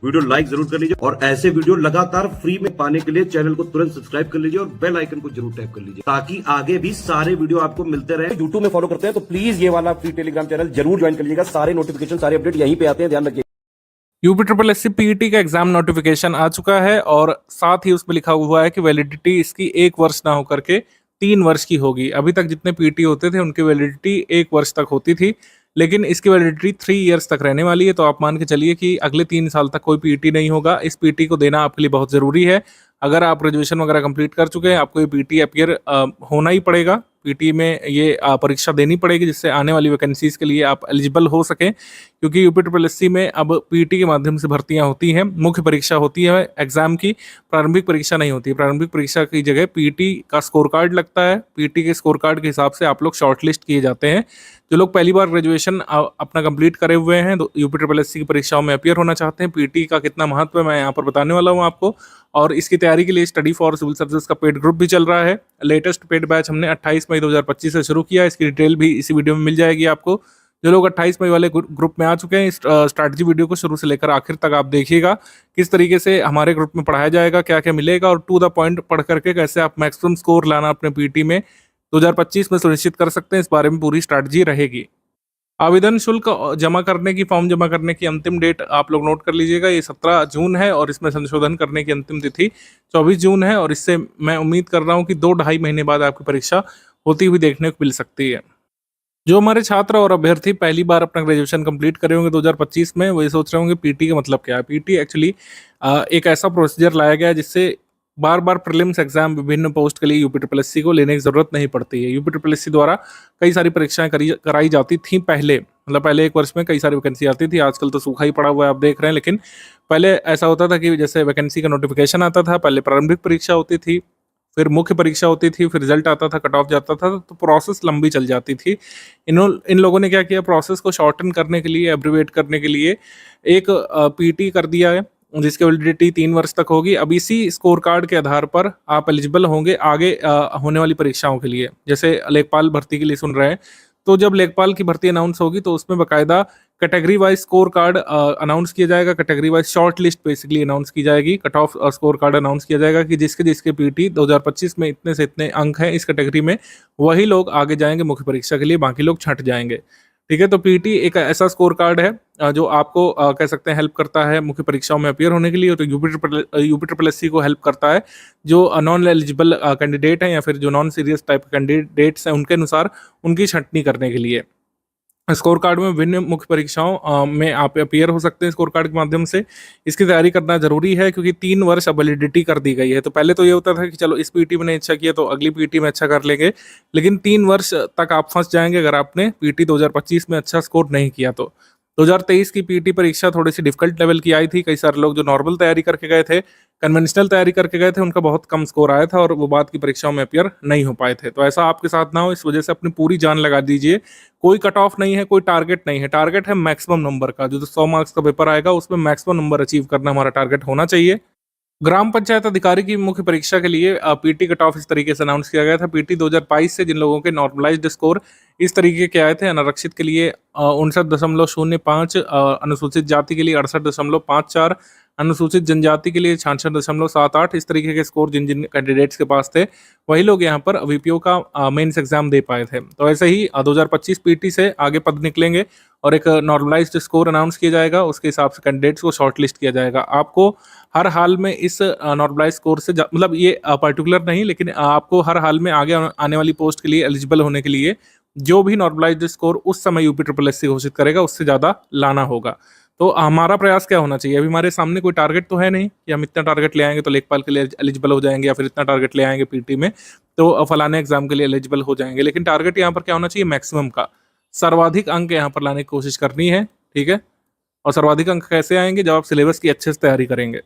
Video like जरूर कर लीजिए और ऐसे वीडियो लगातार फ्री में पाने के लिए चैनल को तुरंत सब्सक्राइब कर लीजिए और बेल आइकन को जरूर टैप कर लीजिए ताकि आगे भी सारे वीडियो आपको मिलते रहे। यूट्यूब में फॉलो करते हैं तो प्लीज ये वाला फ्री टेलीग्राम चैनल जरूर ज्वाइन कर लीजिएगा। सारे नोटिफिकेशन सारे अपडेट यहीं पे आते हैं, ध्यान रखिए। यूपी पीईटी का एग्जाम नोटिफिकेशन आ चुका है और साथ ही उसमें लिखा हुआ है कि वैलिडिटी इसकी 1 वर्ष ना होकर के 3 वर्ष की होगी। अभी तक जितने पीईटी होते थे उनकी वैलिडिटी 1 वर्ष तक होती थी, लेकिन इसकी वैलिडिटी 3 इयर्स तक रहने वाली है। तो आप मान के चलिए कि अगले 3 साल तक कोई पीईटी नहीं होगा। इस पीईटी को देना आपके लिए बहुत ज़रूरी है। अगर आप ग्रेजुएशन वगैरह कंप्लीट कर चुके हैं, आपको ये पीईटी अपीयर होना ही पड़ेगा। पीटी में ये परीक्षा देनी पड़ेगी जिससे आने वाली वैकेंसीज के लिए आप एलिजिबल हो सकें, क्योंकि यूपीएससी में अब पीटी के माध्यम से भर्तियां होती हैं। मुख्य परीक्षा होती है एग्जाम की, प्रारंभिक परीक्षा नहीं होती है। प्रारंभिक परीक्षा की जगह पीटी का स्कोर कार्ड लगता है। पीटी के स्कोर कार्ड के हिसाब से आप लोग शॉर्टलिस्ट किए जाते हैं। जो लोग पहली बार ग्रेजुएशन अपना कंप्लीट करे हुए हैं तो यूपीएससी की परीक्षाओं में अपीयर होना चाहते हैं, पीटी का कितना महत्व है मैं यहाँ पर बताने वाला हूँ आपको। और इसकी तैयारी के लिए स्टडी फॉर सिविल सर्विसेज का पेड ग्रुप भी चल रहा है। लेटेस्ट पेड बैच हमने 28 मई 2025 से शुरू किया। इसकी डिटेल भी इसी वीडियो में मिल जाएगी आपको। जो लोग 28 मई वाले ग्रुप में आ चुके हैं, इस स्ट्रैटेजी वीडियो को शुरू से लेकर आखिर तक आप देखिएगा किस तरीके से हमारे ग्रुप में पढ़ाया जाएगा, क्या क्या मिलेगा और टू द पॉइंट पढ़ करके कैसे आप मैक्सिमम स्कोर लाना अपने पीटी में 2025 में सुनिश्चित कर सकते हैं। इस बारे में पूरी स्ट्रैटेजी रहेगी। आवेदन शुल्क जमा करने की, फॉर्म जमा करने की अंतिम डेट आप लोग नोट कर लीजिएगा, ये 17 जून है और इसमें संशोधन करने की अंतिम तिथि 24 जून है। और इससे मैं उम्मीद कर रहा हूँ कि 2-2.5 महीने बाद आपकी परीक्षा होती हुई देखने को मिल सकती है। जो हमारे छात्र और अभ्यर्थी पहली बार अपना ग्रेजुएशन कंप्लीट करे होंगे 2025 में, वो ये सोच रहे होंगे पीटी का मतलब क्या है। पीटी एक्चुअली एक ऐसा प्रोसीजर लाया गया है जिससे बार बार प्रीलिम्स एग्जाम विभिन्न पोस्ट के लिए यूपीएससी को लेने की जरूरत नहीं पड़ती है। यूपीएससी द्वारा कई सारी परीक्षाएं कराई जाती थी पहले, मतलब पहले 1 वर्ष में कई सारी वैकेंसी आती थी। आजकल तो सूखा ही पड़ा हुआ है, आप देख रहे हैं। लेकिन पहले ऐसा होता था कि जैसे वैकेंसी का नोटिफिकेशन आता था, पहले प्रारंभिक परीक्षा होती थी, फिर मुख्य परीक्षा होती थी, फिर रिजल्ट आता था, कट ऑफ जाता था, तो प्रोसेस लंबी चल जाती थी। इन लोगों ने क्या किया, प्रोसेस को शॉर्टन करने के लिए, एब्रीवेट करने के लिए एक पीटी कर दिया है जिसकी वैलिडिटी 3 वर्ष तक होगी। अब इसी स्कोर कार्ड के आधार पर आप एलिजिबल होंगे आगे होने वाली परीक्षाओं के लिए। जैसे लेखपाल भर्ती के लिए सुन रहे हैं, तो जब लेखपाल की भर्ती अनाउंस होगी तो उसमें बाकायदा category wise score card announce किया जाएगा। Category wise short list basically announce की जाएगी। Cut off score card announce किया जाएगा कि जिसके पीटी 2025 में इतने से इतने अंक हैं इस कैटेगरी में, वही लोग आगे जाएंगे मुख्य परीक्षा के लिए, बाकी लोग छंट जाएंगे। ठीक है, तो पीटी एक ऐसा स्कोर कार्ड है जो आपको कह सकते हैं हेल्प करता है मुख्य परीक्षाओं में अपीयर होने के लिए। तो यूपीएससी को हेल्प करता है जो नॉन एलिजिबल कैंडिडेट हैं या फिर जो नॉन सीरियस टाइप कैंडिडेट्स हैं, उनके अनुसार उनकी छंटनी करने के लिए। स्कोर कार्ड में विभिन्न मुख्य परीक्षाओं में आप अपीयर हो सकते हैं स्कोर कार्ड के माध्यम से। इसकी तैयारी करना जरूरी है क्योंकि 3 वर्ष अब वैलिडिटी कर दी गई है। तो पहले तो ये होता था कि चलो इस पीटी में नहीं अच्छा किया तो अगली पीटी में अच्छा कर लेंगे, लेकिन 3 वर्ष तक आप फंस जाएंगे अगर आपने पीटी 2025 में अच्छा स्कोर नहीं किया तो। 2023 की पीटी परीक्षा थोड़ी सी डिफिकल्ट लेवल की आई थी। कई सारे लोग जो नॉर्मल तैयारी करके गए थे, कन्वेंशनल तैयारी करके गए थे, उनका बहुत कम स्कोर आया था और वो बाद की परीक्षाओं में अपीयर नहीं हो पाए थे। तो ऐसा आपके साथ ना हो, इस वजह से अपनी पूरी जान लगा दीजिए। कोई कट ऑफ नहीं है, कोई टारगेट नहीं है। टारगेट है मैक्सिमम नंबर का। जो 100 मार्क्स का पेपर आएगा उसमें मैक्सिमम नंबर अचीव करना हमारा टारगेट होना चाहिए। ग्राम पंचायत अधिकारी की मुख्य परीक्षा के लिए पीटी कट ऑफ इस तरीके से अनाउंस किया गया था। पीटी 2022 से जिन लोगों के नॉर्मलाइज्ड स्कोर इस तरीके के आए थे, अनारक्षित के लिए 59.05, अनुसूचित जाति के लिए 68.54, अनुसूचित जनजाति के लिए 66.78, इस तरीके के स्कोर जिन जिन कैंडिडेट्स के पास थे वही लोग यहाँ पर वीपीओ का मेंस एग्जाम दे पाए थे। तो ऐसे ही 2025 पीटी से आगे पद निकलेंगे और एक नॉर्मलाइज्ड स्कोर अनाउंस किया जाएगा, उसके हिसाब से कैंडिडेट्स को शॉर्टलिस्ट किया जाएगा। आपको हर हाल में इस नॉर्मलाइज स्कोर से मतलब ये पर्टिकुलर नहीं, लेकिन आपको हर हाल में आगे आने वाली पोस्ट के लिए एलिजिबल होने के लिए जो भी नॉर्मलाइज्ड स्कोर उस समय यूपीएससी घोषित करेगा उससे ज़्यादा लाना होगा। तो हमारा प्रयास क्या होना चाहिए, अभी हमारे सामने कोई टारगेट तो है नहीं कि हम इतना टारगेट ले आएंगे तो लेखपाल के लिए एलिजिबल हो जाएंगे या फिर इतना टारगेट ले आएंगे पीटी में तो फलाने एग्जाम के लिए एलिजिबल हो जाएंगे। लेकिन टारगेट यहाँ पर क्या होना चाहिए, मैक्सिमम का, सर्वाधिक अंक यहाँ पर लाने की कोशिश करनी है। ठीक है, और सर्वाधिक अंक कैसे आएंगे, जब आप सिलेबस की अच्छे से तैयारी करेंगे।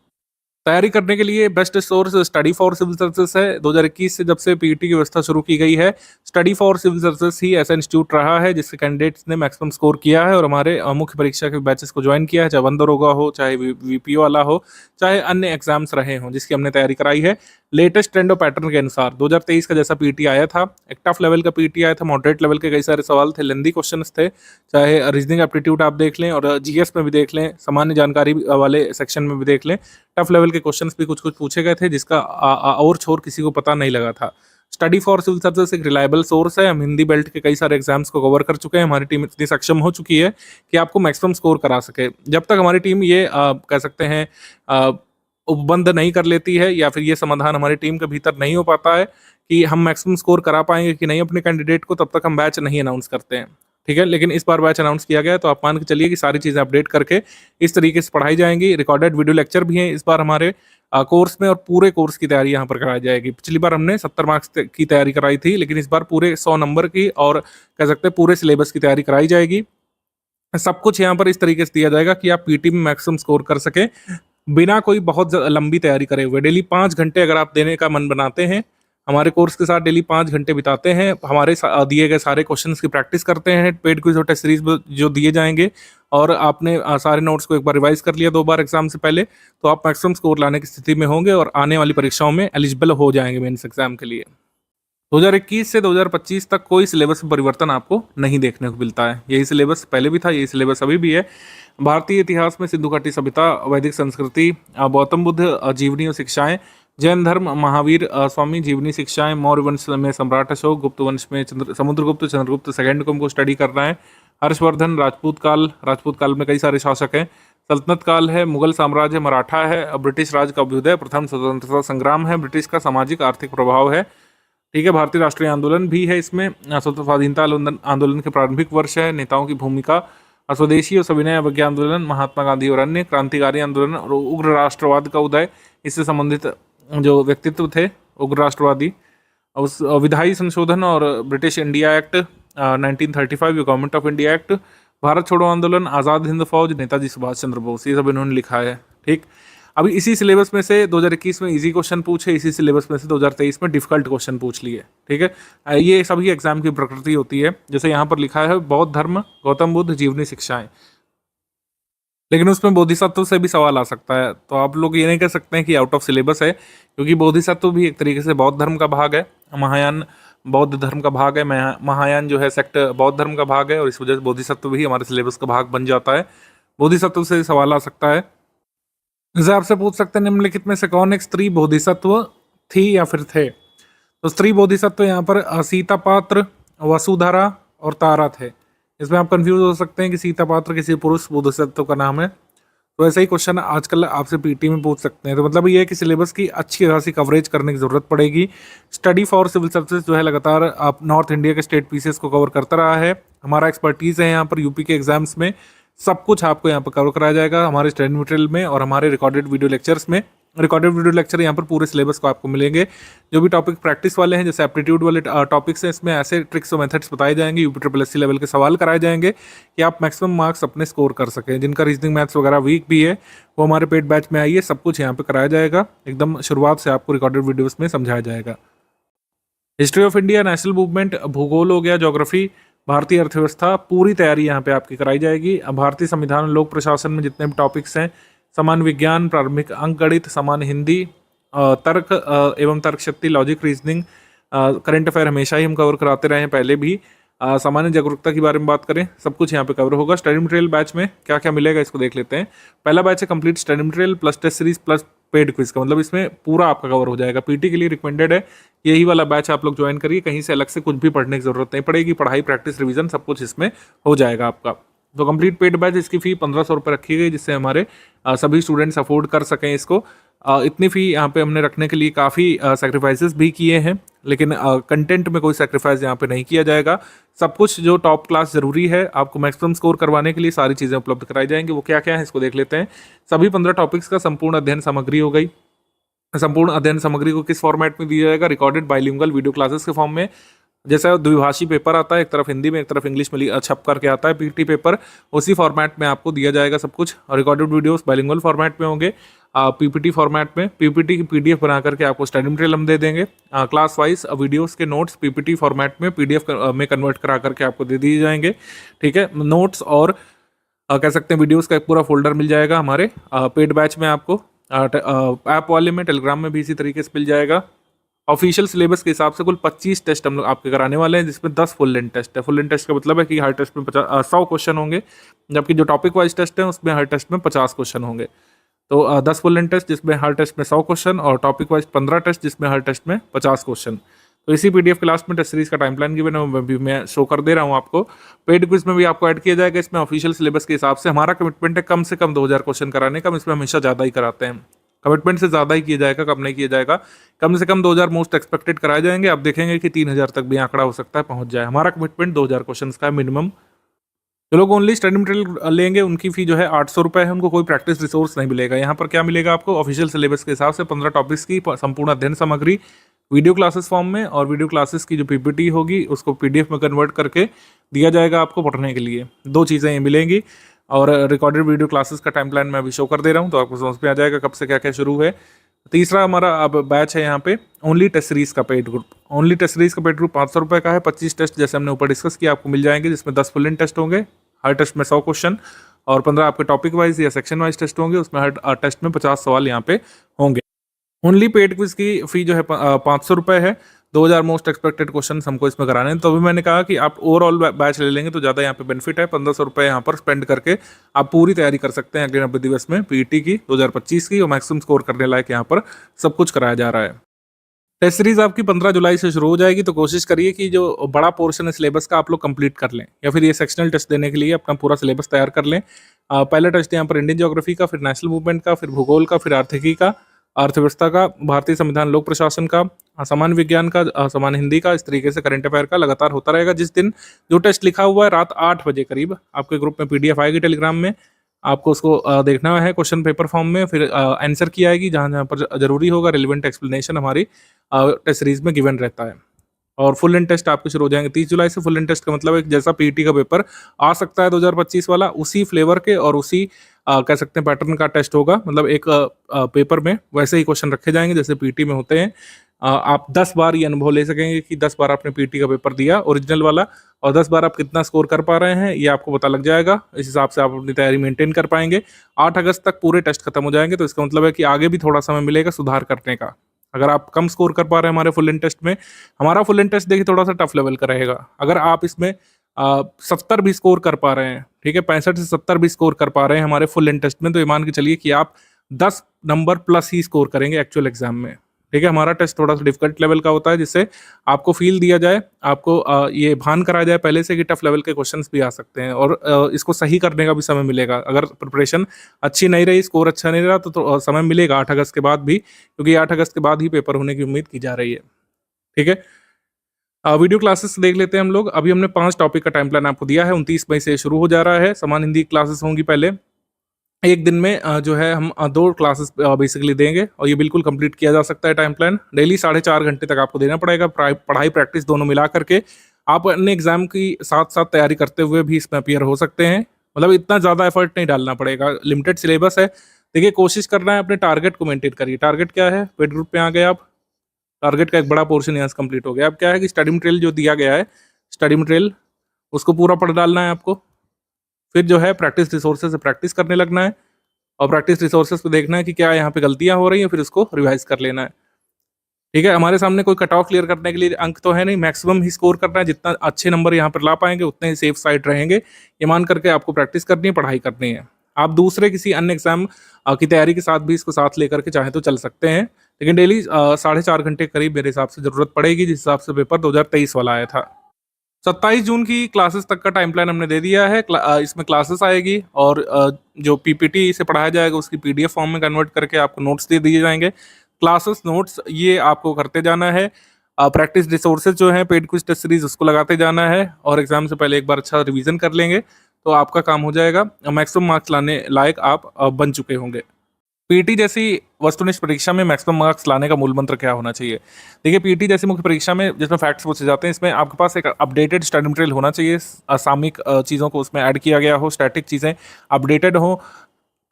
तैयारी करने के लिए best source study for civil services है। 2021 से जब से पीटी की व्यवस्था शुरू की गई है, स्टडी फॉर सिविल सर्विसेज ही ऐसा इंस्टीट्यूट रहा है जिसके कैंडिडेट्स ने मैक्सिमम स्कोर किया है और हमारे मुख्य परीक्षा के बैचेस को ज्वाइन किया है, चाहे वन दरोगा हो, चाहे वीपीओ वाला हो, चाहे अन्य एग्जाम्स रहे हों जिसकी हमने तैयारी कराई है। लेटेस्ट ट्रेंड और पैटर्न के अनुसार 2023 का जैसा पीटी आया था, एक टफ लेवल का पीटी आया था, मॉडरेट लेवल के कई सारे सवाल थे, लेंदी क्वेश्चंस थे, चाहे रीजनिंग एप्टीट्यूड आप देख लें और जीएस में भी देख लें, सामान्य जानकारी वाले सेक्शन में भी देख लें, टफ लेवल के क्वेश्चंस भी कुछ कुछ पूछे गए थे जिसका और छोर किसी को पता नहीं लगा था। स्टडी फॉर सिविल सर्विसेज एक रिलायबल सोर्स है। हम हिंदी बेल्ट के कई सारे एग्जाम्स को कवर कर चुके हैं। हमारी टीम इतनी सक्षम हो चुकी है कि आपको मैक्सिमम स्कोर करा सके। जब तक हमारी टीम ये कह सकते हैं उपबंध नहीं कर लेती है या फिर ये समाधान हमारी टीम के भीतर नहीं हो पाता है कि हम मैक्सिमम स्कोर करा पाएंगे कि नहीं अपने कैंडिडेट को, तब तक हम बैच नहीं अनाउंस करते हैं। ठीक है, लेकिन इस बार बैच अनाउंस किया गया है तो आप मान के चलिए कि सारी चीज़ें अपडेट करके इस तरीके से पढ़ाई जाएंगी। रिकॉर्डेड वीडियो लेक्चर भी हैं इस बार हमारे कोर्स में और पूरे कोर्स की तैयारी यहाँ पर कराई जाएगी। पिछली बार हमने 70 मार्क्स की तैयारी कराई थी, लेकिन इस बार पूरे 100 नंबर की और कह सकते हैं पूरे सिलेबस की तैयारी कराई जाएगी। सब कुछ यहाँ पर इस तरीके से दिया जाएगा कि आप पीटी में मैक्सिमम स्कोर कर सके बिना कोई बहुत लंबी तैयारी करे हुए। डेली 5 घंटे अगर आप देने का मन बनाते हैं, हमारे कोर्स के साथ डेली 5 घंटे बिताते हैं, हमारे दिए गए सारे क्वेश्चंस की प्रैक्टिस करते हैं, पेड क्विज और टेस्ट सीरीज जो दिए जाएंगे, और आपने सारे नोट्स को एक बार रिवाइज कर लिया 2 बार एग्जाम से पहले, तो आप मैक्सिमम स्कोर लाने की स्थिति में होंगे और आने वाली परीक्षाओं में एलिजिबल हो जाएंगे मेंस एग्जाम के लिए। 2021 से 2025 तक कोई सिलेबस में परिवर्तन आपको नहीं देखने को मिलता है। यही सिलेबस पहले भी था, यही सिलेबस अभी भी है। भारतीय इतिहास में सिंधु घाटी सभ्यता, वैदिक संस्कृति, गौतम बुद्ध जीवनी और शिक्षाएं, जैन धर्म, महावीर स्वामी जीवनी शिक्षाएं, मौर्य वंश में सम्राट अशोक, गुप्त वंश में समुद्रगुप्त, चंद्रगुप्त सेकंड को हमको स्टडी करना है, हर्षवर्धन, राजपूत काल में कई सारे शासक हैं, सल्तनत काल है, मुगल साम्राज्य, मराठा है, ब्रिटिश राज का अभ्युदय, प्रथम स्वतंत्रता संग्राम है, ब्रिटिश का सामाजिक आर्थिक प्रभाव है। ठीक है, भारतीय राष्ट्रीय आंदोलन भी है इसमें, स्वाधीनता आंदोलन के प्रारंभिक वर्ष है, नेताओं की भूमिका, स्वदेशी और सविनय अवज्ञा आंदोलन, महात्मा गांधी और अन्य, क्रांतिकारी आंदोलन और उग्र राष्ट्रवाद का उदय, इससे संबंधित जो व्यक्तित्व थे उग्र राष्ट्रवादी, उस विधायी संशोधन और British India act 1935, government of India act, Bharat छोड़ो आंदोलन, आज़ाद हिंद फौज, नेताजी सुभाष चंद्र बोस, ये सब इन्होंने लिखा है। ठीक, अभी इसी सिलेबस में से 2021 में इजी क्वेश्चन पूछे, इसी सिलेबस में से 2023 में डिफिकल्ट क्वेश्चन पूछ लिए। ठीक है, ये सभी एग्जाम की प्रकृति होती है। जैसे यहाँ पर लिखा है बौद्ध धर्म, गौतम बुद्ध जीवनी शिक्षाएं, लेकिन उसमें बोधिसत्व से भी सवाल आ सकता है। तो आप लोग ये नहीं कह सकते हैं कि आउट ऑफ सिलेबस है, क्योंकि बोधिसत्व भी एक तरीके से बौद्ध धर्म का भाग है, महायान बौद्ध धर्म का भाग है, महायान जो है सेक्ट बौद्ध धर्म का भाग है, और इस वजह से बोधिसत्व भी हमारे सिलेबस का भाग बन जाता है। बोधिसत्व से सवाल आ सकता है। जैसे आपसे पूछ सकते हैं निम्नलिखित में से कौन एक स्त्री बोधिसत्व थी या फिर थे। तो स्त्री बोधिसत्व यहाँ पर सीता पात्र, वसुधरा और तारा थे। इसमें आप कंफ्यूज हो सकते हैं कि सीता पात्र किसी पुरुष बोधिसत्व का नाम है, तो ऐसा ही क्वेश्चन आजकल आपसे पीटी में पूछ सकते हैं। तो मतलब ये है कि सिलेबस की अच्छी खासी कवरेज करने की जरूरत पड़ेगी। स्टडी फॉर सिविल सर्विसेज जो है लगातार आप नॉर्थ इंडिया के स्टेट पीसेस को कवर करता रहा है। हमारा एक्सपर्टीज़ है यहाँ पर यूपी के एग्जाम्स में, सब कुछ आपको यहाँ पर कवर कराया जाएगा हमारे स्टडी मटेरियल में और हमारे रिकॉर्डेड वीडियो लेक्चर्स में। रिकॉर्डेड वीडियो लेक्चर यहाँ पर पूरे सिलेबस को आपको मिलेंगे। जो भी टॉपिक प्रैक्टिस वाले हैं, जैसे एप्टीट्यूड वाले टॉपिक्स हैं, इसमें ऐसे ट्रिक्स और मेथड्स बताए जाएंगे, UPSSC लेवल के सवाल कराए जाएंगे कि आप मैक्सिमम मार्क्स अपने स्कोर कर सकें। जिनका रीजनिंग मैथ्स वगैरह वीक भी है वो हमारे पेड बैच में आइए, सब कुछ यहाँ पे कराया जाएगा। एकदम शुरुआत से आपको रिकॉर्डेड वीडियोस में समझाया जाएगा। History of India, national movement, भूगोल हो गया, ज्योग्राफी, भारतीय अर्थव्यवस्था, पूरी तैयारी यहाँ पे आपकी कराई जाएगी। भारतीय संविधान, लोक प्रशासन में जितने भी टॉपिक्स हैं, सामान्य विज्ञान, प्रारंभिक अंक गणित, सामान्य हिंदी, तर्क एवं तर्क शक्ति, लॉजिक, रीजनिंग, करंट अफेयर हमेशा ही हम कवर कराते रहे हैं पहले भी। सामान्य जागरूकता के बारे में बात करें, सब कुछ यहाँ पे कवर होगा। स्टडी मटेरियल बैच में क्या क्या मिलेगा इसको देख लेते हैं। पहला बैच है complete study material plus test series plus paid quiz का, मतलब इसमें पूरा आपका कवर हो जाएगा। पीटी के लिए रिकमेंडेड है यही वाला बैच, आप लोग ज्वाइन करिए, कहीं से अलग से कुछ भी पढ़ने की जरूरत नहीं पड़ेगी। पढ़ाई, प्रैक्टिस, रिवीजन सब कुछ इसमें हो जाएगा आपका। तो कंप्लीट पेड बैच, इसकी फ़ी 1500 रुपये रखी गई, जिससे हमारे सभी स्टूडेंट्स अफोर्ड कर सकें इसको। इतनी फ़ी यहाँ पे हमने रखने के लिए काफ़ी सेक्रीफाइसेस भी किए हैं, लेकिन कंटेंट में कोई सेक्रीफाइस यहाँ पे नहीं किया जाएगा। सब कुछ जो टॉप क्लास ज़रूरी है आपको मैक्सिमम स्कोर करवाने के लिए, सारी चीज़ें उपलब्ध कराई जाएंगी। वो क्या क्या है इसको देख लेते हैं। सभी 15 टॉपिक्स का संपूर्ण अध्ययन सामग्री हो गई। संपूर्ण अध्ययन सामग्री को किस फॉर्मेट में दिया जाएगा? रिकॉर्डेड बाइलिंगुअल वीडियो क्लासेस के फॉर्म में। जैसा द्विभाषी पेपर आता है, एक तरफ हिंदी में एक तरफ इंग्लिश में छप करके आता है पीटी पेपर, उसी फॉर्मेट में आपको दिया जाएगा सब कुछ। और रिकॉर्डेड वीडियोस बाइलिंगुअल फॉर्मेट में होंगे, पीपीटी फॉर्मेट में। पीपीटी की पीडीएफ बना करके आपको स्टडी मटेरियल हम दे देंगे। क्लास वाइज वीडियोस के नोट्स पीपीटी फॉर्मेट में पीडीएफ में कन्वर्ट करा करके आपको दे दिए जाएंगे। ठीक है, नोट्स और कह सकते हैं वीडियोस का एक पूरा फोल्डर मिल जाएगा हमारे पेड बैच में आपको। ऐप वाले में, टेलीग्राम में भी इसी तरीके से मिल जाएगा। ऑफिशियल सिलेबस के हिसाब से कुल 25 टेस्ट हम लोग आपके कराने वाले हैं, जिसमें 10 फुल लेंथ टेस्ट है। फुल लेंथ टेस्ट का मतलब है कि हर टेस्ट में 100 क्वेश्चन होंगे, जबकि जो टॉपिक वाइज टेस्ट है उसमें हर टेस्ट में 50 क्वेश्चन होंगे। तो 10 फुल लेंथ टेस्ट जिसमें हर टेस्ट में 100 क्वेश्चन, और टॉपिक वाइज 15 टेस्ट जिसमें हर टेस्ट में 50 क्वेश्चन। तो इसी पीडीएफ क्लास में टेस्ट सीरीज का टाइम प्लान गिवन है, भी मैं शो कर दे रहा हूँ आपको। पेड क्विज में भी आपको ऐड किया जाएगा। इसमें ऑफिशियल सिलेबस के हिसाब से हमारा कमिटमेंट है कम से कम 2000 क्वेश्चन कराने का। हम इसमें हमेशा ज़्यादा ही कराते हैं, कमिटमेंट से ज़्यादा ही किया जाएगा, कम नहीं किया जाएगा। कम से कम 2000 मोस्ट एक्सपेक्टेड कराए जाएंगे। आप देखेंगे कि 3000 तक भी आंकड़ा हो सकता है पहुंच जाए। हमारा कमिटमेंट 2000 क्वेश्चन का मिनिमम। जो लोग ओनली स्टडी मटेरियल लेंगे उनकी फी जो है 800 रुपये है, उनको कोई प्रैक्टिस रिसोर्स नहीं मिलेगा। यहाँ पर क्या मिलेगा आपको, ऑफिशियल सिलेबस के हिसाब से 15 टॉपिक्स की संपूर्ण अध्ययन सामग्री वीडियो क्लासेस फॉर्म में, और वीडियो क्लासेस की जो पीपीटी होगी उसको पीडीएफ में कन्वर्ट करके दिया जाएगा आपको पढ़ने के लिए। 2 चीज़ें ये मिलेंगी, और रिकॉर्डेड वीडियो क्लासेस का टाइम प्लान मैं अभी शो कर दे रहा हूँ, तो आपको समझ में आ जाएगा कब से क्या क्या शुरू है। तीसरा हमारा अब बैच है यहाँ पे ओनली टेस्ट सीरीज का paid group. Only test series का पेड ग्रुप 500 रुपये का है। 25 टेस्ट जैसे हमने ऊपर डिस्कस किया आपको मिल जाएंगे, जिसमें 10 फुल लेंथ टेस्ट होंगे, हर टेस्ट में 100 क्वेश्चन, और 15 आपके टॉपिक वाइज या सेक्शन वाइज टेस्ट होंगे, उसमें हर टेस्ट में 50 सवाल यहाँ पे होंगे। ओनली पेड क्विज की फी जो है 500 रुपये है। 2000 मोस्ट एक्सपेक्टेड क्वेश्चन हमको इसमें कराने हैं। तो अभी मैंने कहा कि आप ओवरऑल बैच ले लेंगे तो ज़्यादा यहाँ पे बेनिफिट है। 1500 रुपये यहाँ पर स्पेंड करके आप पूरी तैयारी कर सकते हैं अगले 90 दिवस में पीईटी की 2025 की, और मैक्सिमम स्कोर करने लायक यहाँ पर सब कुछ कराया जा रहा है। टेस्ट सीरीज आपकी 15 जुलाई से शुरू हो जाएगी, तो कोशिश करिए कि जो बड़ा पोर्शन है सिलेबस का आप लोग कंप्लीट कर लें, या फिर ये सेक्शनल टेस्ट देने के लिए अपना पूरा सिलेबस तैयार कर लें। पहला टेस्ट यहाँ पर इंडियन ज्योग्राफी का, फिर नेशनल मूवमेंट का, फिर भूगोल का, फिर आर्थिकी का, अर्थव्यवस्था का, भारतीय संविधान लोक प्रशासन का, सामान्य विज्ञान का, सामान्य हिंदी का, इस तरीके से करंट अफेयर का लगातार होता रहेगा। जिस दिन जो टेस्ट लिखा हुआ है रात 8 बजे करीब आपके ग्रुप में पीडीएफ आएगी टेलीग्राम में, आपको उसको देखना है क्वेश्चन पेपर फॉर्म में, फिर आंसर की आएगी जहाँ जहाँ पर जरूरी होगा, रिलेवेंट एक्सप्लेनेशन हमारी टेस्ट सीरीज में गिवन रहता है। और फुल लेंथ टेस्ट आपके शुरू हो जाएंगे 30 जुलाई से। फुल लेंथ टेस्ट का मतलब है जैसा पीईटी का पेपर आ सकता है 2025 वाला, उसी फ्लेवर के और उसी कह सकते हैं पैटर्न का टेस्ट होगा। मतलब एक पेपर में वैसे ही क्वेश्चन रखे जाएंगे जैसे पीईटी में होते हैं। आप 10 बार ये अनुभव ले सकेंगे कि 10 बार आपने पीईटी का पेपर दिया ओरिजिनल वाला, और 10 बार आप कितना स्कोर कर पा रहे हैं ये आपको पता लग जाएगा। इस हिसाब से आप अपनी तैयारी मेंटेन कर पाएंगे। 8 अगस्त तक पूरे टेस्ट खत्म हो जाएंगे, तो इसका मतलब है कि आगे भी थोड़ा समय मिलेगा सुधार करने का। अगर आप कम स्कोर कर पा रहे हैं हमारे फुल लेंथ टेस्ट में, हमारा फुल लेंथ टेस्ट देखिए थोड़ा सा टफ लेवल का रहेगा। अगर आप इसमें 70 भी स्कोर कर पा रहे हैं, ठीक है, 65 से 70 भी स्कोर कर पा रहे हैं हमारे फुल लेंथ टेस्ट में, तो ये मान के चलिए कि आप 10 नंबर प्लस ही स्कोर करेंगे एक्चुअल एग्जाम में। ठीक है, हमारा टेस्ट थोड़ा सा डिफिकल्ट लेवल का होता है, जिससे आपको फील दिया जाए, आपको ये भान कराया जाए पहले से कि टफ लेवल के क्वेश्चंस भी आ सकते हैं, और इसको सही करने का भी समय मिलेगा। अगर प्रिपरेशन अच्छी नहीं रही, स्कोर अच्छा नहीं रहा, तो समय मिलेगा 8 अगस्त के बाद भी, क्योंकि 8 अगस्त के बाद ही पेपर होने की उम्मीद की जा रही है। ठीक है, वीडियो क्लासेस देख लेते हैं हम लोग। अभी हमने 5 टॉपिक का टाइम प्लान आपको दिया है। 29 मई से शुरू हो जा रहा है। समान हिंदी क्लासेस होंगी पहले एक दिन में, जो है हम 2 क्लासेस बेसिकली देंगे, और ये बिल्कुल कंप्लीट किया जा सकता है टाइम प्लान। डेली 4.5 घंटे तक आपको देना पड़ेगा। पढ़ाई प्रैक्टिस दोनों मिला करके आप अपने एग्जाम की साथ साथ तैयारी करते हुए भी इसमें अपीयर हो सकते हैं। मतलब इतना ज़्यादा एफर्ट नहीं डालना पड़ेगा, लिमिटेड सिलेबस है। देखिए, कोशिश करना है अपने टारगेट को मेंटेन करिए। टारगेट क्या है, पेड ग्रुप पे आ गए आप, टारगेट का एक बड़ा पोर्शन यहाँ से कंप्लीट हो गया। अब क्या है कि स्टडी मटेरियल जो दिया गया है, स्टडी मटेरियल उसको पूरा पढ़ डालना है आपको। फिर जो है प्रैक्टिस रिसोर्सेज से प्रैक्टिस करने लगना है, और प्रैक्टिस रिसोर्सेज पे देखना है कि क्या यहाँ पे गलतियाँ हो रही हैं, फिर उसको रिवाइज कर लेना है। ठीक है, हमारे सामने कोई कट ऑफ क्लियर करने के लिए अंक तो है नहीं, मैक्सिमम ही स्कोर करना है। जितना अच्छे नंबर यहाँ पर ला पाएंगे उतने ही सेफ साइड रहेंगे। ये मान करके आपको प्रैक्टिस करनी है, पढ़ाई करनी है। आप दूसरे किसी अन्य एग्जाम की तैयारी के साथ भी इसको साथ लेकर के चाहे तो चल सकते हैं, लेकिन डेली 4.5 घंटे करीब मेरे हिसाब से जरूरत पड़ेगी, जिस हिसाब से पेपर 2023 वाला आया था। 27 जून की क्लासेस तक का टाइम प्लान हमने दे दिया है। इसमें क्लासेस आएगी, और जो पीपीटी से पढ़ाया जाएगा उसकी पीडीएफ फॉर्म में कन्वर्ट करके आपको नोट्स दे दिए जाएंगे। क्लासेस नोट्स ये आपको करते जाना है। प्रैक्टिस रिसोर्सेज जो है पेड क्विज टेस्ट सीरीज उसको लगाते जाना है, और एग्जाम से पहले एक बार अच्छा रिवीजन कर लेंगे तो आपका काम हो जाएगा। मैक्सिमम मार्क्स लाने लायक आप बन चुके होंगे। पीटी जैसी वस्तुनिष्ठ परीक्षा में मैक्सिमम मार्क्स लाने का मूल मंत्र क्या होना चाहिए? देखिए, पीटी जैसी मुख्य परीक्षा में जिसमें फैक्ट्स पूछे जाते हैं, इसमें आपके पास एक अपडेटेड स्टडी मटेरियल होना चाहिए। सामयिक चीज़ों को उसमें ऐड किया गया हो, स्टैटिक चीज़ें अपडेटेड हो,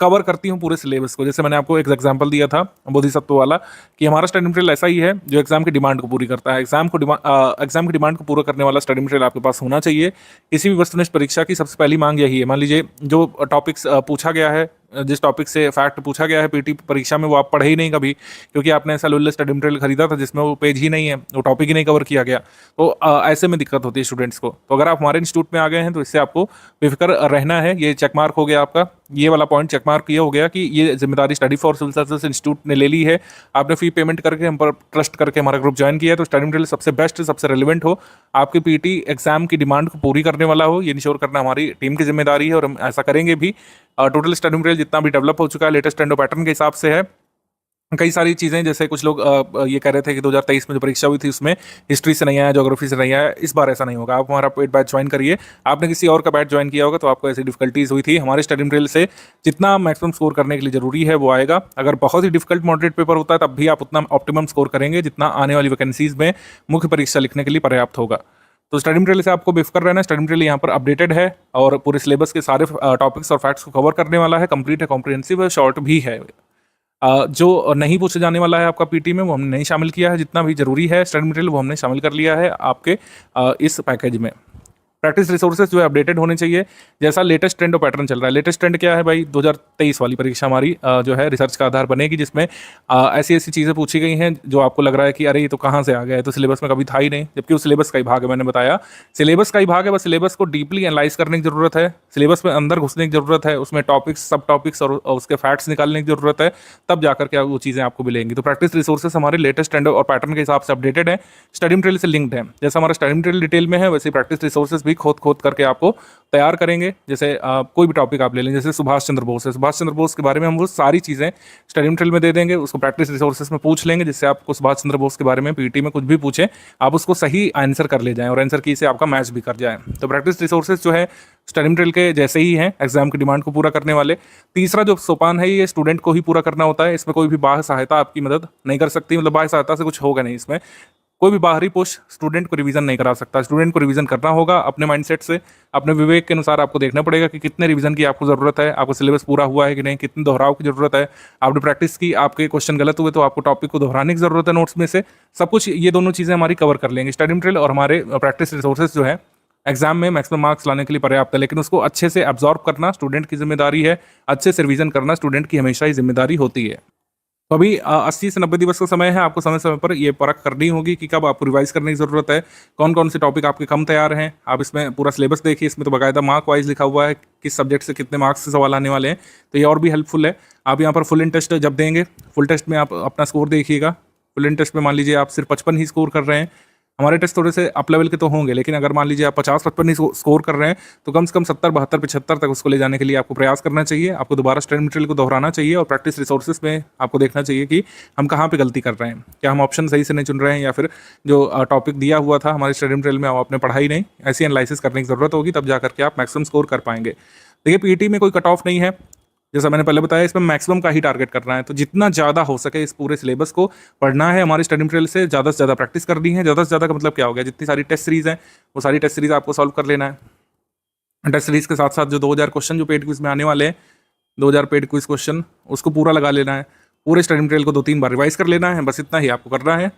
कवर करती हूँ पूरे सिलेबस को। जैसे मैंने आपको एक एग्जांपल दिया था बोधिसत्व वाला, कि हमारा स्टडी मटेरियल ऐसा ही है जो एग्जाम की डिमांड को पूरी करता है। एग्जाम की डिमांड को पूरा करने वाला स्टडी मटेरियल आपके पास होना चाहिए। किसी भी वस्तुनिष्ठ परीक्षा की सबसे पहली मांग यही है। मान लीजिए जो टॉपिक्स पूछा गया है जिस टॉपिक से फैक्ट पूछा गया है पीटी परीक्षा में वो आप पढ़े ही नहीं कभी, क्योंकि आपने ऐसा लुल्ले स्टडी मटेरियल खरीदा था जिसमें वो पेज ही नहीं है, वो टॉपिक ही नहीं कवर किया गया। तो ऐसे में दिक्कत होती है स्टूडेंट्स को। तो अगर आप हमारे इंस्टीट्यूट में आ गए हैं तो इससे आपको बेफिक्र रहना है। ये चेक मार्क हो गया आपका, ये वाला पॉइंट चेक मार्क ये हो गया कि ये जिम्मेदारी study for civil services institute ने ले ली है। आपने फी पेमेंट करके हम पर ट्रस्ट करके हमारा ग्रुप ज्वाइन किया है, तो स्टडी मटेरियल सबसे बेस्ट, सबसे रेलिवेंट हो, आपके पीटी एग्जाम की डिमांड को पूरी करने वाला हो, ये इंश्योर करना हमारी टीम की जिम्मेदारी है और हम ऐसा करेंगे भी। टोटल स्टडी मटेरियल जितना भी डेवलप हो चुका है लेटेस्ट ट्रेंड और पैटर्न के हिसाब से है। कई सारी चीज़ें, जैसे कुछ लोग ये कह रहे थे कि 2023 में जो परीक्षा हुई थी उसमें हिस्ट्री से नहीं आया, ज्योग्राफी से नहीं आया, इस बार ऐसा नहीं होगा। आप हमारा पेड बैच ज्वाइन करिए। आपने किसी और का बैच ज्वाइन किया होगा तो आपको ऐसी डिफिकल्टीज हुई थी। हमारे स्टडी मटेरियल से जितना मैक्सिमम स्कोर करने के लिए जरूरी है वो आएगा। अगर बहुत ही डिफिकल्ट मॉडरेट पेपर होता है तब भी आप उतना ऑप्टिमम स्कोर करेंगे जितना आने वाली वैकेंसीज में मुख्य परीक्षा लिखने के लिए पर्याप्त होगा। तो स्टडी मटेरियल से आपको बेफिक्र रहना है। स्टडी मटेरियल यहाँ पर अपडेटेड है और पूरे सिलेबस के सारे टॉपिक्स और फैक्ट्स को कवर करने वाला है। कंप्लीट है, कॉम्प्रिहेंसिव है, शॉर्ट भी है। जो नहीं पूछे जाने वाला है आपका पीटी में वो हमने नहीं शामिल किया है। जितना भी जरूरी है स्टडी मटेरियल वो हमने शामिल कर लिया है आपके इस पैकेज में। प्रैक्टिस रिसोर्सेज जो है अपडेटेड होने चाहिए, जैसा लेटेस्ट ट्रेंड और पैटर्न चल रहा है। लेटेस्ट ट्रेंड क्या है भाई, 2023 वाली परीक्षा हमारी जो है रिसर्च का आधार बनेगी, जिसमें ऐसी ऐसी चीज़ें पूछी गई हैं जो आपको लग रहा है कि अरे ये तो कहाँ से आ गया है, तो सिलेबस में कभी था ही नहीं, जबकि उस सिलेबस का ही भाग है। मैंने बताया सिलेबस का ही भाग है, बस सिलेबस को डीपली एनालाइज करने की जरूरत है, सिलेबस में अंदर घुसने की जरूरत है, उसमें टॉपिक्स, सब टॉपिक्स और उसके फैक्ट्स निकालने की जरूरत है, तब जाकर के वो चीज़ें आपको मिलेंगी। तो प्रैक्टिस रिसोर्सेज हमारे लेटेस्ट ट्रेंड और पैटर्न के हिसाब से अपडेटेड है, स्टडी मटेरियल से लिंक्ड है। जैसा हमारा स्टडी मटेरियल डिटेल में है वैसे प्रैक्टिस रिसोर्सेज भी खोद करके आपको तैयार करेंगे। जैसे कोई भी टॉपिक आप ले लें, जैसे सुभाष चंद्र बोस है, सुभाष चंद्र बोस के बारे में हम वो सारी चीज़ें स्टडी मटेरियल में दे देंगे, उसको प्रैक्टिस रिसोर्सेज में पूछ लेंगे, जिससे आपको सुभाष चंद्र बोस के बारे में पीटी में कुछ भी पूछे आप उसको सही आंसर कर ले जाएं और आंसर की से आपका मैच भी कर जाए। तो प्रैक्टिस रिसोर्सेज जो है स्टडी मटेरियल के जैसे ही हैं, एग्जाम की डिमांड को पूरा करने वाले। तीसरा जो सोपान है ये स्टूडेंट को ही पूरा करना होता है, इसमें कोई भी बाह्य सहायता आपकी मदद नहीं कर सकती, मतलब बाह्य सहायता से कुछ होगा नहीं। इसमें कोई भी बाहरी पुश स्टूडेंट को रिवीजन नहीं करा सकता। स्टूडेंट को रिवीजन करना होगा अपने माइंडसेट से, अपने विवेक के अनुसार आपको देखना पड़ेगा कि कितने रिवीजन की आपको ज़रूरत है, आपको सिलेबस पूरा हुआ है कि नहीं, कितने दोहराव की ज़रूरत है, आपने प्रैक्टिस की, आपके क्वेश्चन गलत हुए तो आपको टॉपिक को दोहराने की ज़रूरत है नोट्स में से, सब कुछ ये दोनों चीज़ें हमारी कवर कर लेंगे। स्टडी मटेरियल और हमारे प्रैक्टिस रिसोर्सेज जो है एग्जाम में मैक्सिमम मार्क्स लाने के लिए पर्याप्त है, लेकिन उसको अच्छे से एब्जॉर्ब करना स्टूडेंट की जिम्मेदारी है, अच्छे से रिवीजन करना स्टूडेंट की हमेशा ही जिम्मेदारी होती है। तो अभी 80 से 90 दिवस का समय है, आपको समय समय पर ये परख करनी होगी कि कब आपको रिवाइज करने की ज़रूरत है, कौन कौन से टॉपिक आपके कम तैयार हैं। आप इसमें पूरा सिलेबस देखिए, इसमें तो बाकायदा मार्क वाइज लिखा हुआ है किस सब्जेक्ट से कितने मार्क्स से सवाल आने वाले हैं, तो ये और भी हेल्पफुल है। आप यहाँ पर फुल इन टेस्ट जब देंगे, फुल टेस्ट में आप अपना स्कोर देखिएगा। फुल इन टेस्ट में मान लीजिए आप सिर्फ 55 ही स्कोर कर रहे हैं, हमारे टेस्ट थोड़े से अप लेवल के तो होंगे, लेकिन अगर मान लीजिए आप 50-55 ही स्कोर कर रहे हैं तो कम से कम 70, 72, 75 तक उसको ले जाने के लिए आपको प्रयास करना चाहिए। आपको दोबारा स्टडी मटेरियल को दोहराना चाहिए और प्रैक्टिस रिसोर्सेज में आपको देखना चाहिए कि हम कहाँ पे गलती कर रहे हैं, क्या हम ऑप्शन सही से नहीं चुन रहे हैं, या फिर जो टॉपिक दिया हुआ था हमारे स्टडी मटेरियल में आपने पढ़ा ही नहीं। ऐसी एनालिसिस करने की ज़रूरत होगी, तब जाकर के आप मैक्सिमम स्कोर कर पाएंगे। देखिए पीटी में कोई कट ऑफ नहीं है, जैसा मैंने पहले बताया, इसमें मैक्सिमम का ही टारगेट करना है, तो जितना ज़्यादा हो सके इस पूरे सिलेबस को पढ़ना है, हमारे स्टडी मटेरियल से ज़्यादा प्रैक्टिस करनी है। ज़्यादा से ज़्यादा का मतलब क्या हो गया, जितनी सारी टेस्ट सीरीज़ हैं वो सारी टेस्ट सीरीज़ आपको सॉल्व कर लेना है। टेस्ट सीरीज़ के साथ साथ जो 2000 क्वेश्चन जो पेड क्विज में आने वाले हैं, 2000 पेड क्विज क्वेश्चन, उसको पूरा लगा लेना है। पूरे स्टडी मटेरियल को 2-3 बार रिवाइज कर लेना है, बस इतना ही आपको करना है।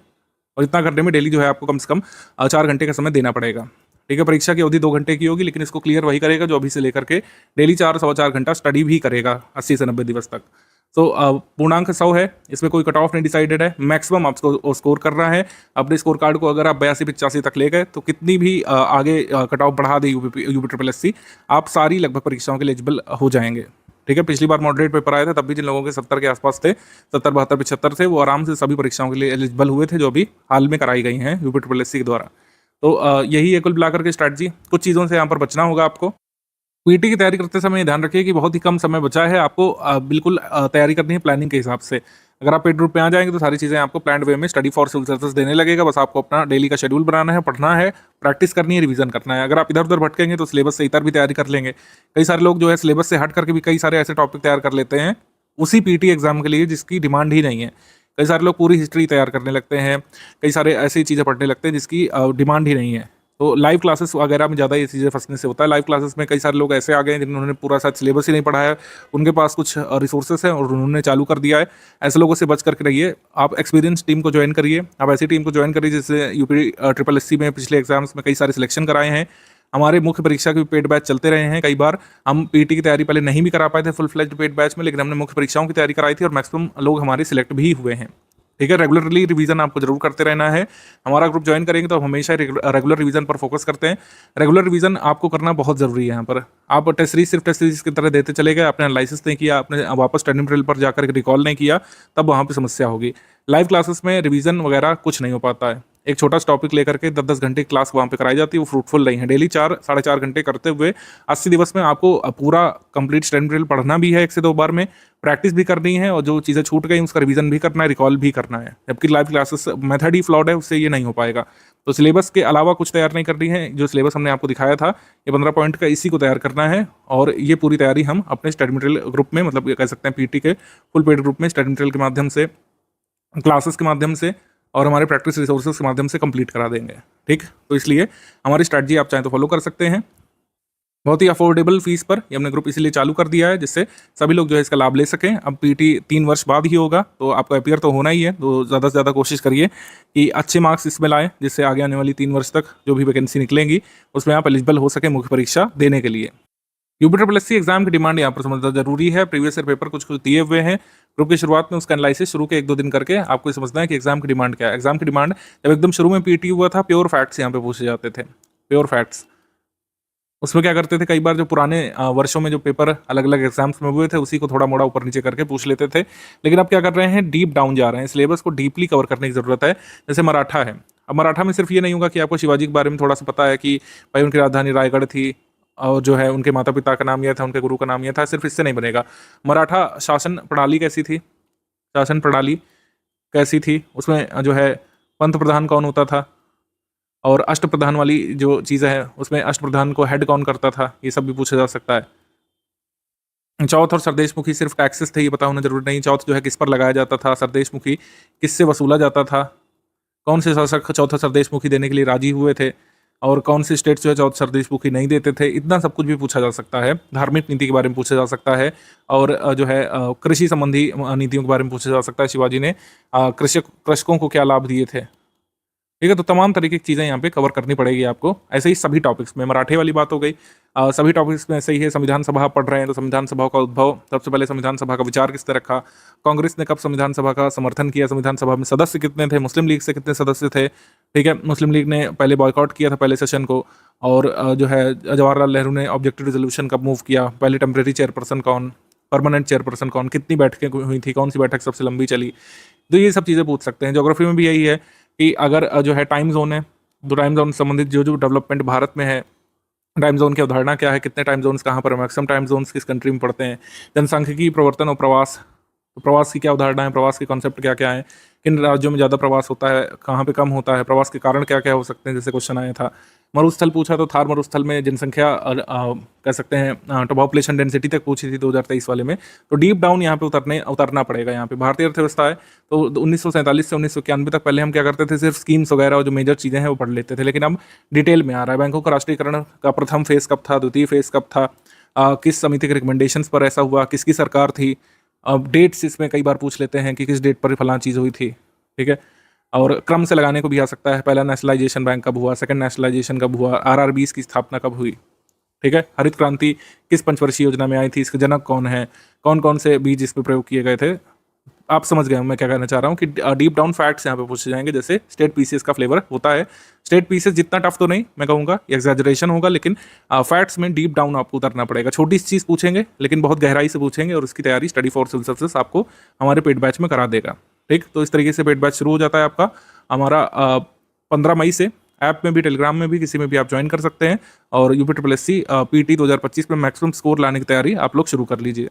और इतना करने में डेली जो है आपको कम से कम 4 घंटे का समय देना पड़ेगा। ठीक है, परीक्षा की अवधि 2 घंटे की होगी, लेकिन इसको क्लियर वही करेगा जो अभी से लेकर के डेली 4-4.25 घंटा स्टडी भी करेगा 80 से 90 दिवस तक। तो पूर्णांक 100 है, इसमें कोई कट ऑफ नहीं डिसाइडेड है, मैक्सिमम आपको स्कोर करना है। अपने स्कोर कार्ड को अगर आप 82-85 तक ले गए तो कितनी भी आगे कट ऑफ बढ़ा दे यूपी आप सारी लगभग परीक्षाओं के लिए एलिजिबल हो जाएंगे। ठीक है, पिछली बार मॉडरेट पेपर आया था तब भी जिन लोगों के 70 के आसपास थे, 70, 72, 75 थे, वो आराम से सभी परीक्षाओं के लिए एलिजिबल हुए थे जो अभी हाल में कराई गई हैं यूपी के द्वारा। तो यही है कुल मिलाकर के स्ट्रैटेजी। कुछ चीज़ों से यहाँ पर बचना होगा आपको। पीटी की तैयारी करते समय ध्यान रखिए कि बहुत ही कम समय बचा है, आपको बिल्कुल तैयारी करनी है प्लानिंग के हिसाब से। अगर आप पेड रूट पे आ जाएंगे तो सारी चीज़ें आपको प्लान्ड वे में स्टडी फॉर सिविल सर्विसेज देने लगेगा। बस आपको अपना डेली का शेड्यूल बनाना है, पढ़ना है, प्रैक्टिस करनी है, रिवीजन करना है। अगर आप इधर उधर भटकेंगे तो सिलेबस से इतर भी तैयारी कर लेंगे। कई सारे लोग जो है सिलेबस से हट करके भी कई सारे ऐसे टॉपिक तैयार कर लेते हैं उसी पीटी एग्जाम के लिए जिसकी डिमांड ही नहीं है। कई सारे लोग पूरी हिस्ट्री तैयार करने लगते हैं, कई सारे ऐसी चीज़ें पढ़ने लगते हैं जिसकी डिमांड ही नहीं है। तो लाइव क्लासेस वगैरह में ज़्यादा ये चीज़ें फंसने से होता है। लाइव क्लासेस में कई सारे लोग ऐसे आ गए हैं जिन्होंने पूरा साथ सिलेबस ही नहीं पढ़ा है, उनके पास कुछ रिसोर्सेस हैं और उन्होंने चालू कर दिया है। ऐसे लोगों से बच करके रहिए। आप एक्सपीरियंस टीम को ज्वाइन करिए, आप ऐसी टीम को ज्वाइन करिए जिससे यूपी SSC में पिछले एग्जाम्स में कई सारे सिलेक्शन कराए हैं। हमारे मुख्य परीक्षा के पेड बैच चलते रहे हैं। कई बार हम पीटी की तैयारी पहले नहीं भी करा पाए थे फुल फ्लेज्ड पेड बैच में, लेकिन हमने मुख्य परीक्षाओं की तैयारी कराई थी और मैक्सिमम लोग हमारे सिलेक्ट भी हुए हैं। ठीक है, रेगुलरली रिवीजन आपको जरूर करते रहना है। हमारा ग्रुप ज्वाइन करेंगे तो हम हमेशा रेगुलर रिवीजन पर फोकस करते हैं। रेगुलर रिवीजन आपको करना बहुत जरूरी है। यहाँ पर आप टेस्ट सीरीज सिर्फ टेस्ट सीरीज की तरह देते चले गए, आपने एनालिसिस नहीं किया, आपने वापस स्टडी मटेरियल पर जाकर रिकॉल नहीं किया, तब वहाँ पर समस्या होगी। लाइव क्लासेस में रिवीजन वगैरह कुछ नहीं हो पाता है। एक छोटा सा टॉपिक लेकर के 10-10 घंटे क्लास वहाँ पे कराई जाती है, वो फ्रूटफुल नहीं है। डेली 4-4.5 घंटे करते हुए 80 दिवस में आपको पूरा कंप्लीट स्टडी मटेरियल पढ़ना भी है 1 से 2 बार में, प्रैक्टिस भी करनी है और जो चीज़ें छूट गई उसका रिवीजन भी करना है, रिकॉल भी करना है। जबकि लाइव क्लासेस मेथड ही फ्लॉड है, उससे ये नहीं हो पाएगा। तो सिलेबस के अलावा कुछ तैयार नहीं करनी है। जो सिलेबस हमने आपको दिखाया था ये 15 पॉइंट का, इसी को तैयार करना है। और ये पूरी तैयारी हम अपने स्टडी मटेरियल ग्रुप में, मतलब ये कह सकते हैं पीटी के फुल पेड ग्रुप में स्टडी मटेरियल के माध्यम से, क्लासेस के माध्यम से और हमारे प्रैक्टिस रिसोर्सेज के माध्यम से कंप्लीट करा देंगे। ठीक, तो इसलिए हमारी स्ट्रैटेजी आप चाहें तो फॉलो कर सकते हैं। बहुत ही अफोर्डेबल फीस पर ये हमने ग्रुप इसीलिए चालू कर दिया है जिससे सभी लोग जो है इसका लाभ ले सकें। अब पीटी 3 वर्ष बाद ही होगा, तो आपका अपीयर तो होना ही है। तो ज़्यादा से ज़्यादा कोशिश करिए कि अच्छे मार्क्स इसमें लाएं, जिससे आगे आने वाली 3 वर्ष तक जो भी वैकेंसी निकलेंगी उसमें आप एलिजिबल हो सके मुख्य परीक्षा देने के लिए। यूपीट्रिपलएससी एग्जाम की डिमांड यहाँ पर समझना जरूरी है। प्रीवियस ईयर पेपर कुछ दिए हुए हैं ग्रुप की शुरुआत में, उसका एनालिसिस शुरू के 1-2 दिन करके आपको समझना है कि एग्जाम की डिमांड क्या है। एग्जाम की डिमांड जब एकदम शुरू में पीटी हुआ था, प्योर फैक्ट्स यहाँ पे पूछे जाते थे, प्योर फैक्ट्स। उसमें क्या करते थे, कई बार जो पुराने वर्षों में जो पेपर अलग अलग एग्जाम्स में हुए थे उसी को थोड़ा मोड़ा ऊपर नीचे करके पूछ लेते थे। लेकिन अब क्या कर रहे हैं, डीप डाउन जा रहे हैं, सिलेबस को डीपली कवर करने की जरूरत है। जैसे मराठा है, अब मराठा में सिर्फ ये नहीं होगा कि आपको शिवाजी के बारे में थोड़ा सा पता है कि भाई उनकी राजधानी रायगढ़ थी और जो है उनके माता पिता का नाम यह था, उनके गुरु का नाम यह था, सिर्फ इससे नहीं बनेगा। मराठा शासन प्रणाली कैसी थी, शासन प्रणाली कैसी थी, उसमें जो है पंत प्रधान कौन होता था, और अष्ट प्रधान वाली जो चीज़ें हैं उसमें अष्ट प्रधान को हेड कौन करता था, ये सब भी पूछा जा सकता है। चौथ और सरदेशमुखी सिर्फ टैक्सेस थे, ये पता होना जरूरी नहीं। चौथ जो है किस पर लगाया जाता था, सरदेशमुखी किससे वसूला जाता था, कौन से शासक चौथा सरदेशमुखी देने के लिए राजी हुए थे और कौन से स्टेट्स जो है चौथा सरदेशमुखी नहीं देते थे, इतना सब कुछ भी पूछा जा सकता है। धार्मिक नीति के बारे में पूछा जा सकता है और जो है कृषि संबंधी नीतियों के बारे में पूछा जा सकता है। शिवाजी ने कृषकों को क्या लाभ दिए थे, ठीक है। तो तमाम तरीके की चीज़ें यहाँ पे कवर करनी पड़ेगी आपको। ऐसे ही सभी टॉपिक्स में, मराठे वाली बात हो गई, सभी टॉपिक्स में ऐसे ही है। संविधान सभा पढ़ रहे हैं तो संविधान सभा का उद्भव, सबसे पहले संविधान सभा का विचार किसने रखा, कांग्रेस ने कब संविधान सभा का समर्थन किया, संविधान सभा में सदस्य कितने थे, मुस्लिम लीग से कितने सदस्य थे, ठीक है। मुस्लिम लीग ने पहले बॉयकॉट किया था पहले सेशन को, और जो है जवाहरलाल नेहरू ने ऑब्जेक्टिव रेजोल्यूशन कब मूव किया, पहले टेम्परेरी चेयरपर्सन कौन, परमानेंट चेयरपर्सन कौन, कितनी बैठकें हुई थी, कौन सी बैठक सबसे लंबी चली। तो ये सब चीज़ें पूछ सकते हैं। ज्योग्राफी में भी यही है कि अगर जो है टाइम जोन है, तो टाइम जोन संबंधित जो जो डेवलपमेंट भारत में है, टाइम जोन की अवधारणा क्या है, कितने टाइम जोन्स कहाँ पर, मैक्सिमम टाइम जोन्स किस कंट्री में पड़ते हैं, जनसांख्यिकी, प्रवर्तन और प्रवास, तो प्रवास की क्या अवधारणा है, प्रवास के कॉन्सेप्ट क्या क्या है, किन राज्यों में ज़्यादा प्रवास होता है, कहाँ पे कम होता है, प्रवास के कारण क्या क्या हो सकते हैं, जैसे क्वेश्चन आया था। मरुस्थल पूछा तो थार मरुस्थल में जनसंख्या कह सकते हैं तो पॉपुलेशन डेंसिटी तक पूछी थी 2023 वाले में। तो डीप डाउन यहाँ पे उतरना पड़ेगा। यहाँ पे भारतीय अर्थव्यवस्था है तो 1947 से 1991 तक पहले हम क्या करते थे, सिर्फ स्कीम्स वगैरह और जो मेजर चीज़ें हैं वो पढ़ लेते थे, लेकिन अब डिटेल में आ रहा है। बैंकों का राष्ट्रीयकरण का प्रथम फेज कब था, द्वितीय फेज कब था, किस समिति के रिकमेंडेशंस पर ऐसा हुआ, किसकी सरकार थी, डेट्स इसमें कई बार पूछ लेते हैं कि किस डेट पर फलां चीज़ हुई थी, ठीक है। और क्रम से लगाने को भी आ सकता है, पहला नेशनलाइजेशन बैंक कब हुआ, सेकंड नेशनलाइजेशन कब हुआ, आरआरबीज की स्थापना कब हुई, ठीक है। हरित क्रांति किस पंचवर्षीय योजना में आई थी, इसके जनक कौन है, कौन कौन से बीज इस पर प्रयोग किए गए थे। आप समझ गए मैं क्या कहना चाह रहा हूँ कि डीप डाउन फैक्ट्स यहाँ पे पूछे जाएंगे, जैसे स्टेट पीसीएस का फ्लेवर होता है। स्टेट पीसीएस जितना टफ तो नहीं मैं कहूँगा, एग्जैजरेशन होगा, लेकिन फैक्ट्स में डीप डाउन आपको उतरना पड़ेगा। छोटी सी चीज़ पूछेंगे लेकिन बहुत गहराई से पूछेंगे, और उसकी तैयारी स्टडी फॉर सिविल सर्विसेज आपको हमारे पेड बैच में करा देगा, ठीक। तो इस तरीके से पेड बैच शुरू हो जाता है आपका हमारा 15 मई से। ऐप में भी, टेलीग्राम में भी, किसी में भी आप ज्वाइन कर सकते हैं, और यूपीट्रिपलएससी पीटी 2025 में मैक्सिमम स्कोर लाने की तैयारी आप लोग शुरू कर लीजिए।